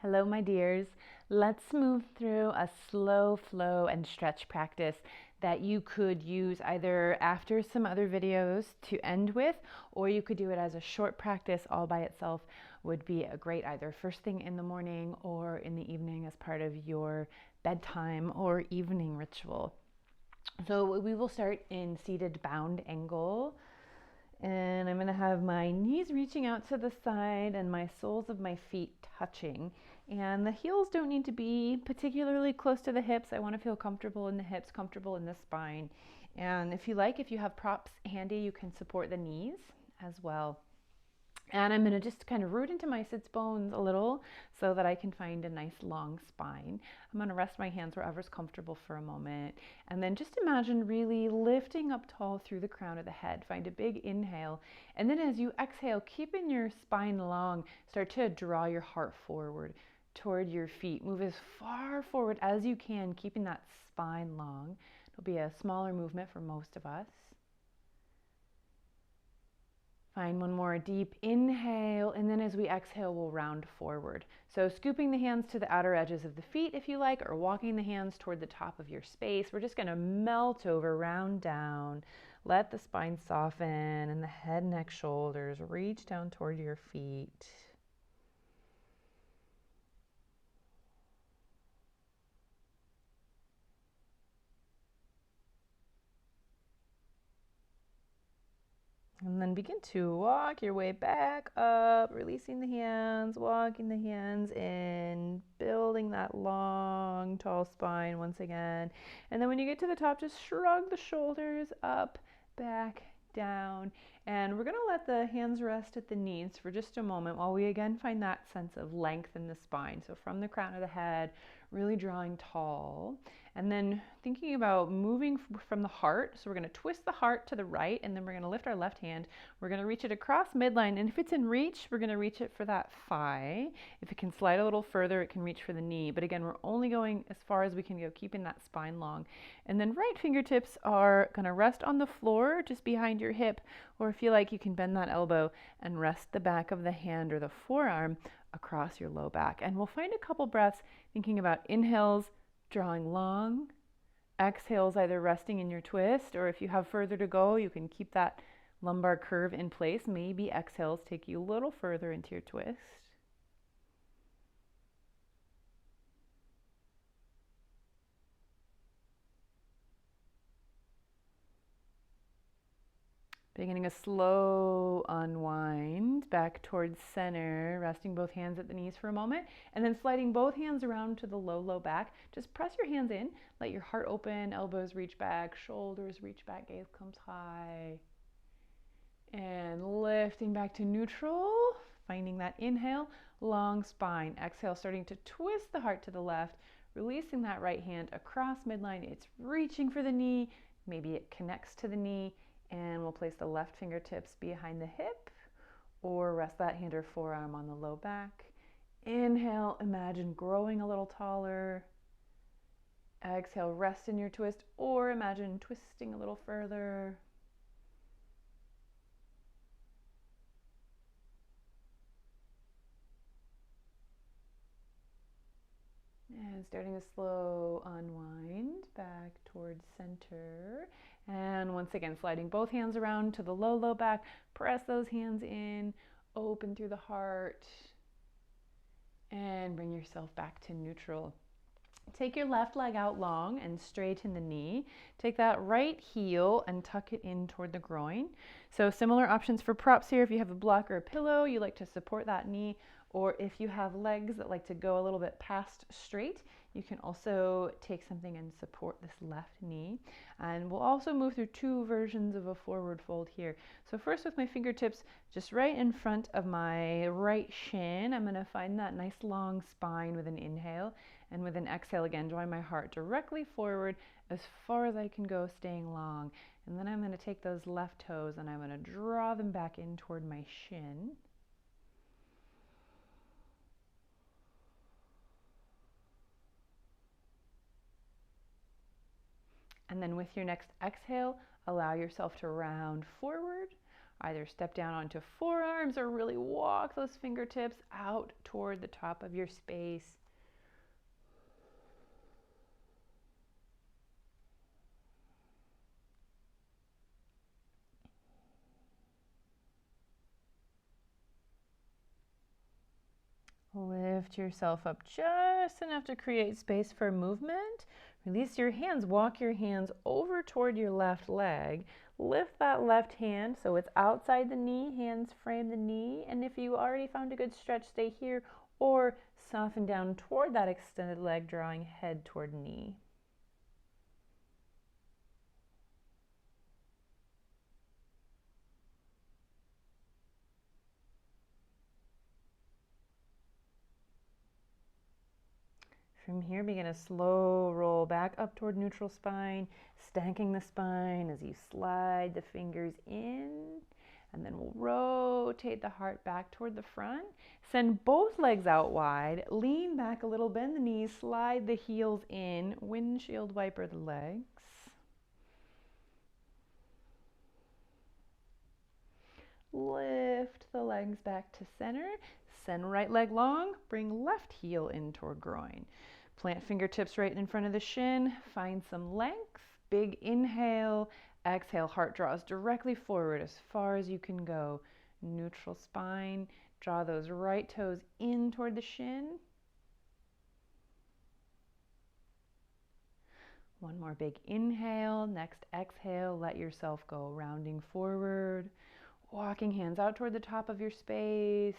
Hello, my dears. Let's move through a slow flow and stretch practice that you could use either after some other videos to end with, or you could do it as a short practice all by itself. Would be a great either first thing in the morning or in the evening as part of your bedtime or evening ritual. So we will start in seated bound angle. And I'm going to have my knees reaching out to the side and my soles of my feet touching. And the heels don't need to be particularly close to the hips. I want to feel comfortable in the hips, comfortable in the spine. And if you have props handy, you can support the knees as well. And I'm going to just kind of root into my sits bones a little so that I can find a nice long spine. I'm going to rest my hands wherever's comfortable for a moment. And then just imagine really lifting up tall through the crown of the head. Find a big inhale. And then as you exhale, keeping your spine long, start to draw your heart forward toward your feet. Move as far forward as you can, keeping that spine long. It'll be a smaller movement for most of us. Find one more deep inhale, and then as we exhale, we'll round forward. So scooping the hands to the outer edges of the feet if you like, or walking the hands toward the top of your space. We're just going to melt over, round down. Let the spine soften and the head, neck, shoulders reach down toward your feet. And then begin to walk your way back up, releasing the hands, walking the hands in, building that long, tall spine once again. And then when you get to the top, just shrug the shoulders up, back, down. And we're going to let the hands rest at the knees for just a moment while we again find that sense of length in the spine. So from the crown of the head, really drawing tall. And then thinking about moving from the heart. So we're going to twist the heart to the right, and then we're going to lift our left hand. We're going to reach it across midline. And if it's in reach, we're going to reach it for that thigh. If it can slide a little further, it can reach for the knee. But again, we're only going as far as we can go, keeping that spine long. And then right fingertips are going to rest on the floor just behind your hip. Or if you like, you can bend that elbow and rest the back of the hand or the forearm across your low back. And we'll find a couple breaths thinking about inhales, drawing long, exhales either resting in your twist, or if you have further to go, you can keep that lumbar curve in place. Maybe exhales take you a little further into your twist. Beginning a slow unwind back towards center, resting both hands at the knees for a moment, and then sliding both hands around to the low back. Just press your hands in, let your heart open, elbows reach back, shoulders reach back, gaze comes high. And lifting back to neutral, finding that inhale, long spine. Exhale, starting to twist the heart to the left, releasing that right hand across midline. It's reaching for the knee, maybe it connects to the knee. And we'll place the left fingertips behind the hip or rest that hand or forearm on the low back. Inhale, imagine growing a little taller. Exhale, rest in your twist or imagine twisting a little further. And starting a slow unwind back towards center. And once again, sliding both hands around to the low back. Press those hands in, open through the heart, and bring yourself back to neutral. Take your left leg out long and straighten the knee. Take that right heel and tuck it in toward the groin. So similar options for props here. If you have a block or a pillow, you like to support that knee, or if you have legs that like to go a little bit past straight, you can also take something and support this left knee. And we'll also move through two versions of a forward fold here. So first with my fingertips just right in front of my right shin, I'm going to find that nice long spine with an inhale. And with an exhale again, drawing my heart directly forward as far as I can go, staying long. And then I'm going to take those left toes and I'm going to draw them back in toward my shin. And then with your next exhale, allow yourself to round forward, Either step down onto forearms or really walk those fingertips out toward the top of your space. Lift yourself up just enough to create space for movement. Release your hands. Walk your hands over toward your left leg. Lift that left hand so it's outside the knee. Hands frame the knee. And if you already found a good stretch, stay here or soften down toward that extended leg, drawing head toward knee. From here, begin a slow roll back up toward neutral spine, stacking the spine as you slide the fingers in. And then we'll rotate the heart back toward the front. Send both legs out wide. Lean back a little, bend the knees, slide the heels in. Windshield wiper the legs. Lift the legs back to center. Send right leg long. Bring left heel in toward groin. Plant fingertips right in front of the shin. Find some length. Big inhale. Exhale, heart draws directly forward as far as you can go. Neutral spine. Draw those right toes in toward the shin. One more big inhale. Next exhale, let yourself go. Rounding forward. Walking hands out toward the top of your space.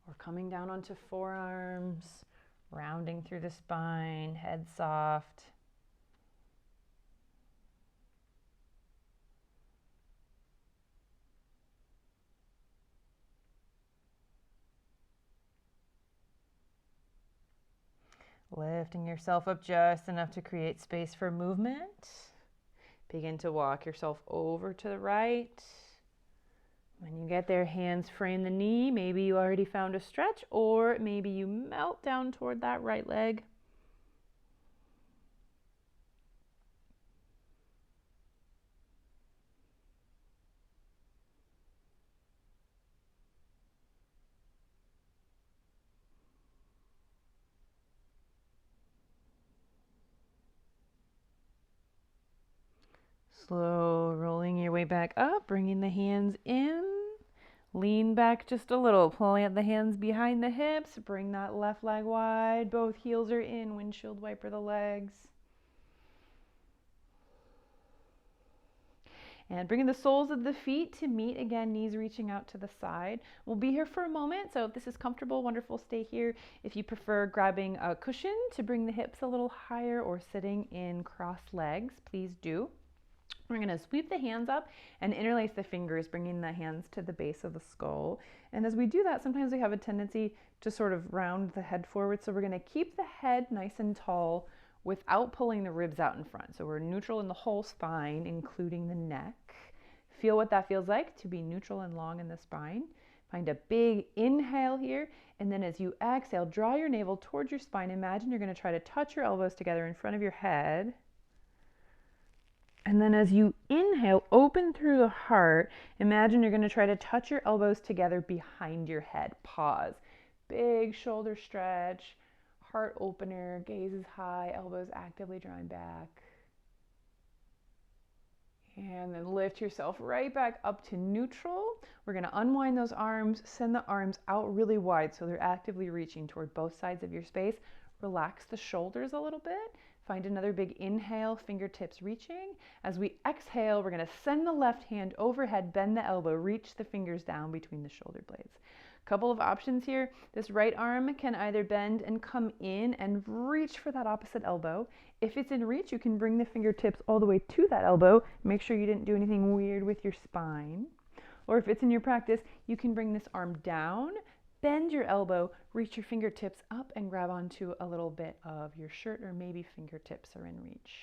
Or coming down onto forearms. Rounding through the spine, head soft. Lifting yourself up just enough to create space for movement. Begin to walk yourself over to the right. When you get there, hands frame the knee. Maybe you already found a stretch, or maybe you melt down toward that right leg. Slow rolling your way back up, bringing the hands in. Lean back just a little, pulling the hands behind the hips. Bring that left leg wide. Both heels are in. Windshield wiper the legs. And bringing the soles of the feet to meet again, knees reaching out to the side. We'll be here for a moment, so if this is comfortable, wonderful, stay here. If you prefer grabbing a cushion to bring the hips a little higher or sitting in crossed legs, please do. We're going to sweep the hands up and interlace the fingers, bringing the hands to the base of the skull. And as we do that, sometimes we have a tendency to sort of round the head forward. So we're going to keep the head nice and tall without pulling the ribs out in front. So we're neutral in the whole spine, including the neck. Feel what that feels like to be neutral and long in the spine. Find a big inhale here. And then as you exhale, draw your navel towards your spine. Imagine you're going to try to touch your elbows together in front of your head. And then as you inhale, open through the heart. Imagine you're going to try to touch your elbows together behind your head. Pause. Big shoulder stretch. Heart opener. Gaze is high. Elbows actively drawing back. And then lift yourself right back up to neutral. We're going to unwind those arms. Send the arms out really wide so they're actively reaching toward both sides of your space. Relax the shoulders a little bit. Find another big inhale, fingertips reaching. As we exhale, we're going to send the left hand overhead, bend the elbow, reach the fingers down between the shoulder blades. Couple of options here. This right arm can either bend and come in and reach for that opposite elbow. If it's in reach, you can bring the fingertips all the way to that elbow. Make sure you didn't do anything weird with your spine. Or if it's in your practice, you can bring this arm down, bend your elbow, reach your fingertips up and grab onto a little bit of your shirt, or maybe fingertips are in reach.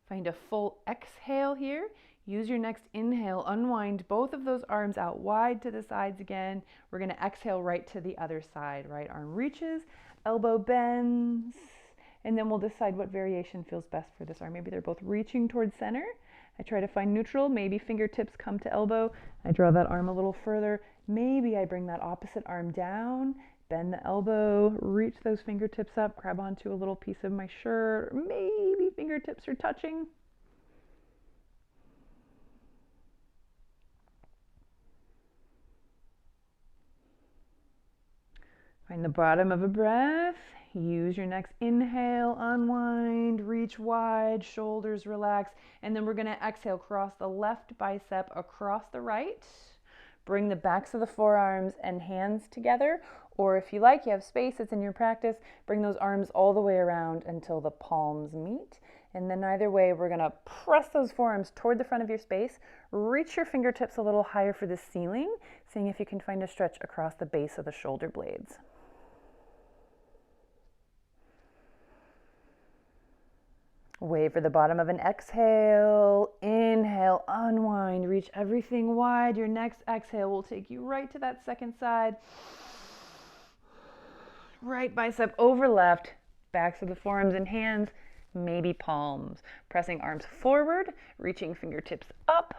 Find a full exhale here. Use your next inhale, unwind both of those arms out wide to the sides again. We're going to exhale right to the other side. Right arm reaches, elbow bends, And then we'll decide what variation feels best for this arm. Maybe they're both reaching towards center. I try to find neutral. Maybe fingertips come to elbow. I draw that arm a little further. Maybe I bring that opposite arm down, bend the elbow, reach those fingertips up, grab onto a little piece of my shirt. Maybe fingertips are touching. Find the bottom of a breath. Use your next inhale, unwind, reach wide, shoulders relax. And then we're going to exhale, cross the left bicep across the right. Bring the backs of the forearms and hands together. Or if you like, you have space, it's in your practice, bring those arms all the way around until the palms meet. And then either way, we're going to press those forearms toward the front of your space. Reach your fingertips a little higher for the ceiling, seeing if you can find a stretch across the base of the shoulder blades. Wait for the bottom of an exhale. Inhale, unwind, reach everything wide. Your next exhale will take you right to that second side. Right bicep over left, backs of the forearms and hands, maybe palms. Pressing arms forward, reaching fingertips up.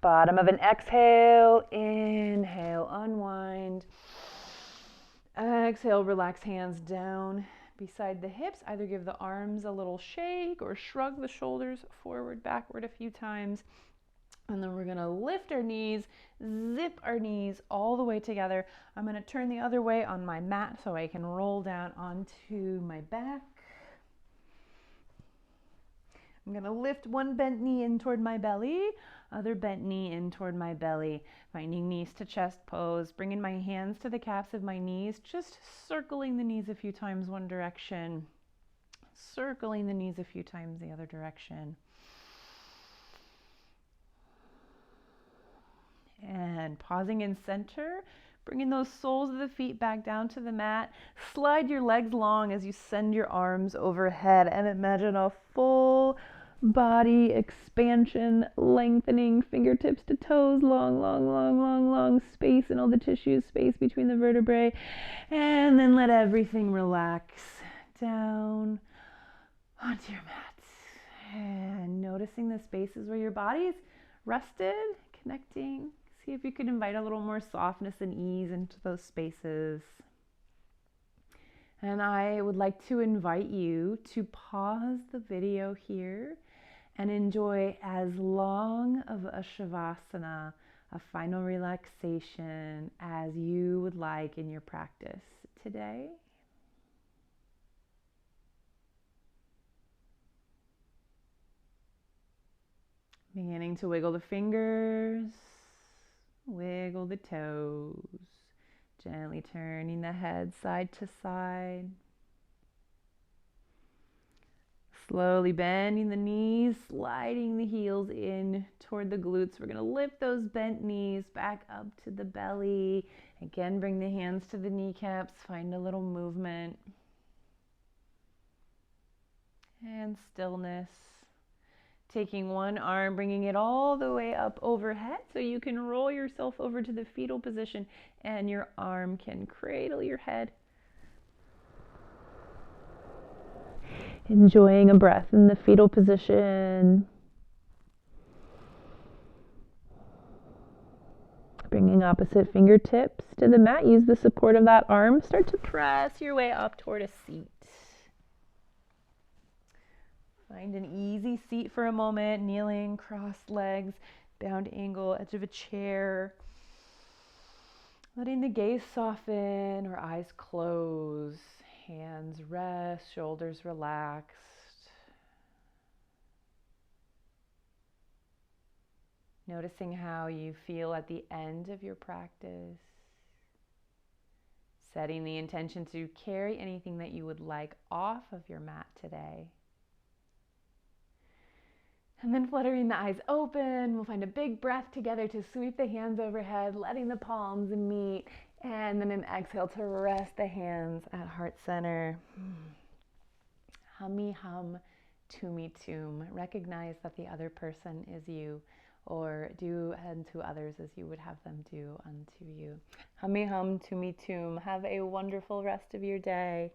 Bottom of an exhale, inhale, unwind. Exhale, relax hands down beside the hips. Either give the arms a little shake or shrug the shoulders forward, backward a few times. And then we're gonna lift our knees, zip our knees all the way together. I'm gonna turn the other way on my mat so I can roll down onto my back. I'm gonna lift one bent knee in toward my belly, other bent knee in toward my belly, finding knees to chest pose, bringing my hands to the calves of my knees, just circling the knees a few times one direction, circling the knees a few times the other direction. And pausing in center, bringing those soles of the feet back down to the mat. Slide your legs long as you send your arms overhead and imagine a full body expansion, lengthening, fingertips to toes, long, long, long, long, long space in all the tissues, space between the vertebrae. And then let everything relax down onto your mat. And noticing the spaces where your body's rested, connecting. See if you can invite a little more softness and ease into those spaces. And I would like to invite you to pause the video here and enjoy as long of a shavasana, a final relaxation, as you would like in your practice today. Beginning to wiggle the fingers, wiggle the toes, gently turning the head side to side. Slowly bending the knees, sliding the heels in toward the glutes. We're going to lift those bent knees back up to the belly. Again, bring the hands to the kneecaps, find a little movement. And stillness. Taking one arm, bringing it all the way up overhead so you can roll yourself over to the fetal position and your arm can cradle your head. Enjoying a breath in the fetal position. Bringing opposite fingertips to the mat. Use the support of that arm. Start to press your way up toward a seat. Find an easy seat for a moment, kneeling, crossed legs, bound angle, edge of a chair. Letting the gaze soften or eyes close, hands rest, shoulders relaxed. Noticing how you feel at the end of your practice. Setting the intention to carry anything that you would like off of your mat today. And then fluttering the eyes open, we'll find a big breath together to sweep the hands overhead, letting the palms meet, and then an exhale to rest the hands at heart center. Hummy hum, toomy toom. Recognize that the other person is you. or do unto others as you would have them do unto you. Hummy hum, tummy toom. Have a wonderful rest of your day.